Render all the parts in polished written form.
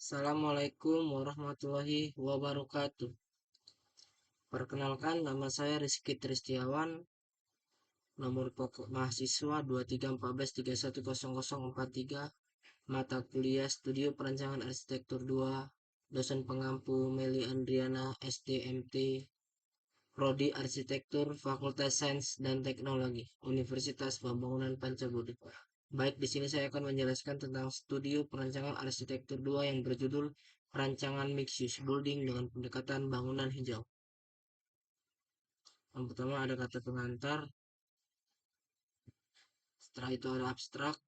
Assalamualaikum warahmatullahi wabarakatuh. Perkenalkan, nama saya Rizky Tristiawan, nomor pokok mahasiswa 2314310043, mata kuliah Studio Perancangan Arsitektur 2, dosen pengampu Meli Andriana SDMT, Prodi Arsitektur Fakultas Sains dan Teknologi, Universitas Pembangunan Pancabudi. Baik, di sini saya akan menjelaskan tentang Studio Perancangan Arsitektur 2 yang berjudul Perancangan Mixed Use Building dengan pendekatan bangunan hijau. Yang pertama ada kata pengantar, setelah itu ada abstrak,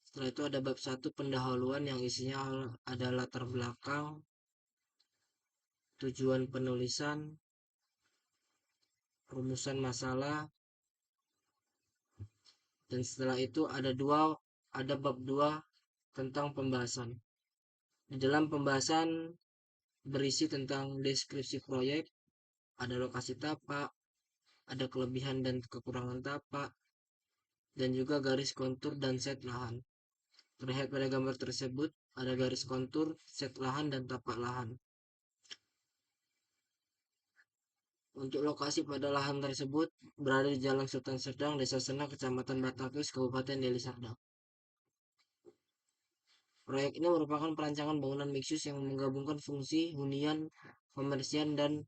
setelah itu ada bab 1 pendahuluan yang isinya ada latar belakang, tujuan penulisan, rumusan masalah, dan setelah itu ada bab 2 tentang pembahasan. Di dalam pembahasan berisi tentang deskripsi proyek, ada lokasi tapak, ada kelebihan dan kekurangan tapak, dan juga garis kontur dan set lahan. Terlihat pada gambar tersebut, ada garis kontur, set lahan, dan tapak lahan. Untuk lokasi pada lahan tersebut berada di Jalan Sultan Serdang, Desa Sena, Kecamatan Batakus, Kabupaten Deli Serdang. Proyek ini merupakan perancangan bangunan mixus yang menggabungkan fungsi hunian, komersial, dan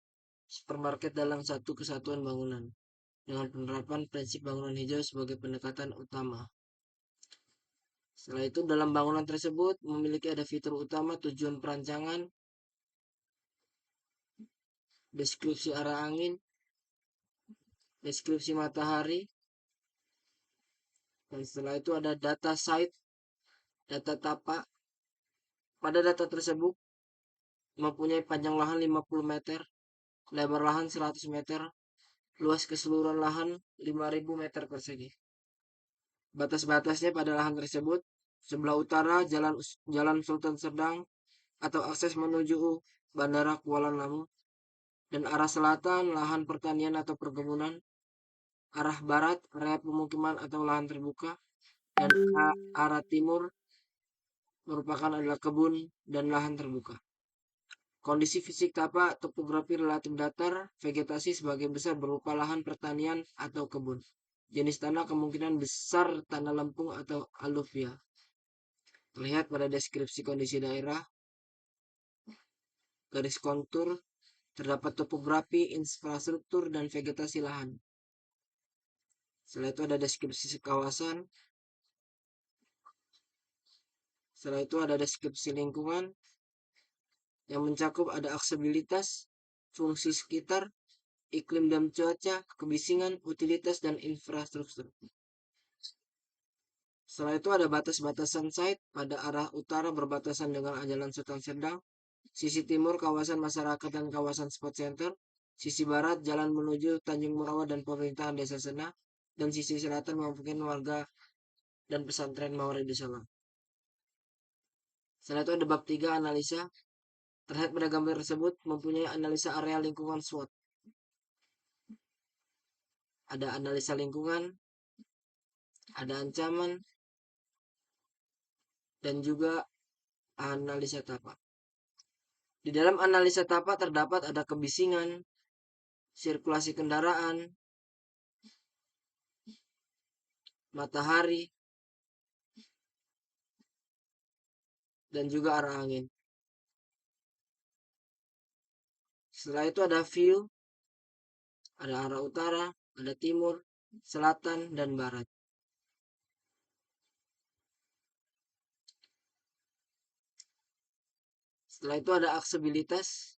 supermarket dalam satu kesatuan bangunan, dengan penerapan prinsip bangunan hijau sebagai pendekatan utama. Setelah itu, dalam bangunan tersebut memiliki ada fitur utama, tujuan perancangan, deskripsi arah angin, deskripsi matahari, dan setelah itu ada data site, data tapak. Pada data tersebut mempunyai panjang lahan 50 meter, lebar lahan 100 meter, luas keseluruhan lahan 5.000 meter persegi. Batas-batasnya pada lahan tersebut, sebelah utara Jalan Sultan Serdang atau akses menuju Bandara Kuala Namu, dan arah selatan lahan pertanian atau perkebunan, arah barat area pemukiman atau lahan terbuka, dan arah timur merupakan adalah kebun dan lahan terbuka. Kondisi fisik tapak, topografi relatif datar, vegetasi sebagian besar berupa lahan pertanian atau kebun. Jenis tanah kemungkinan besar tanah lempung atau aluvia. Terlihat pada deskripsi kondisi daerah, garis kontur, terdapat topografi, infrastruktur, dan vegetasi lahan. Setelah itu ada deskripsi kawasan. Setelah itu ada deskripsi lingkungan yang mencakup ada aksesibilitas, fungsi sekitar, iklim dan cuaca, kebisingan, utilitas, dan infrastruktur. Setelah itu ada batas-batasan site. Pada arah utara berbatasan dengan Jalan Sultan Serdang, sisi timur kawasan masyarakat dan kawasan sport center, sisi barat jalan menuju Tanjung Murawa dan pemerintahan Desa Sena, dan sisi selatan merupakan warga dan pesantren Mawaridi Salam. Setelah itu ada bab 3 analisa. Terlihat pada gambar tersebut mempunyai analisa area lingkungan SWOT. Ada analisa lingkungan, ada ancaman, dan juga analisa tapak. Di dalam analisa tapak terdapat ada kebisingan, sirkulasi kendaraan, matahari, dan juga arah angin. Setelah itu ada view, ada arah utara, ada timur, selatan, dan barat. Setelah itu ada aksesibilitas.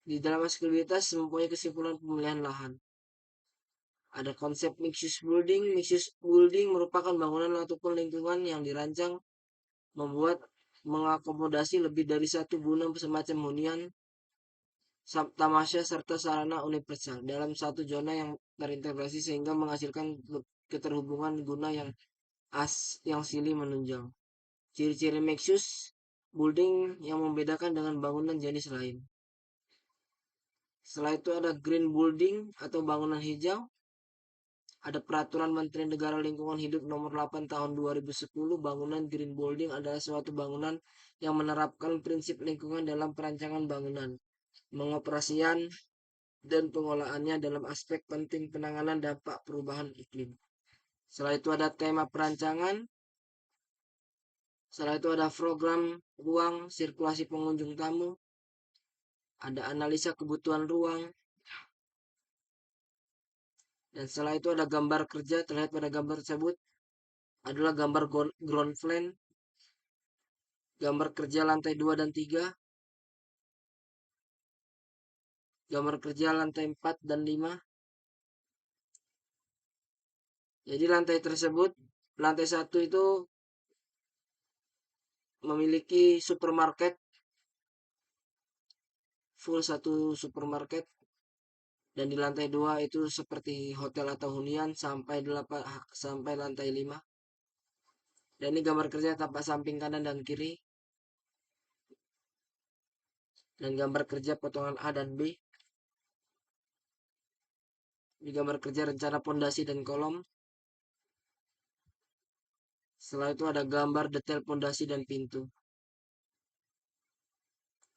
Di dalam aksesibilitas mempunyai kesimpulan pemilihan lahan. Ada konsep mixed use building. Mixed use building merupakan bangunan ataupun lingkungan yang dirancang membuat mengakomodasi lebih dari satu guna semacam hunian, tamasya, serta sarana universal dalam satu zona yang terintegrasi sehingga menghasilkan keterhubungan guna yang silih menunjang. Ciri-ciri mixed use building yang membedakan dengan bangunan jenis lain. Setelah itu ada green building atau bangunan hijau. Ada Peraturan Menteri Negara Lingkungan Hidup Nomor 8 Tahun 2010. Bangunan green building adalah suatu bangunan yang menerapkan prinsip lingkungan dalam perancangan bangunan, pengoperasian, dan pengolahannya dalam aspek penting penanganan dampak perubahan iklim. Setelah itu ada tema perancangan. Setelah itu ada program ruang sirkulasi pengunjung tamu. Ada analisa kebutuhan ruang. Dan setelah itu ada gambar kerja. Terlihat pada gambar tersebut adalah gambar ground plan, gambar kerja lantai 2 dan 3, gambar kerja lantai 4 dan 5. Jadi lantai tersebut, lantai 1 itu memiliki supermarket, full satu supermarket. Dan di lantai 2 itu seperti hotel atau hunian sampai lantai 5. Dan ini gambar kerja tampak samping kanan dan kiri. Dan gambar kerja potongan A dan B. Ini gambar kerja rencana pondasi dan kolom. Setelah itu ada gambar detail pondasi dan pintu.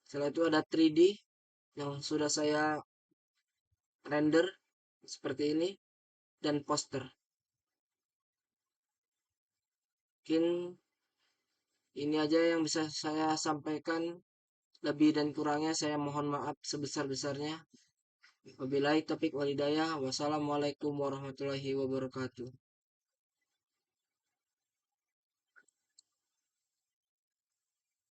Setelah itu ada 3D yang sudah saya render seperti ini dan poster. Mungkin ini aja yang bisa saya sampaikan. Lebih dan kurangnya saya mohon maaf sebesar-besarnya. Wabillahi taufiq walhidayah. Wassalamualaikum warahmatullahi wabarakatuh.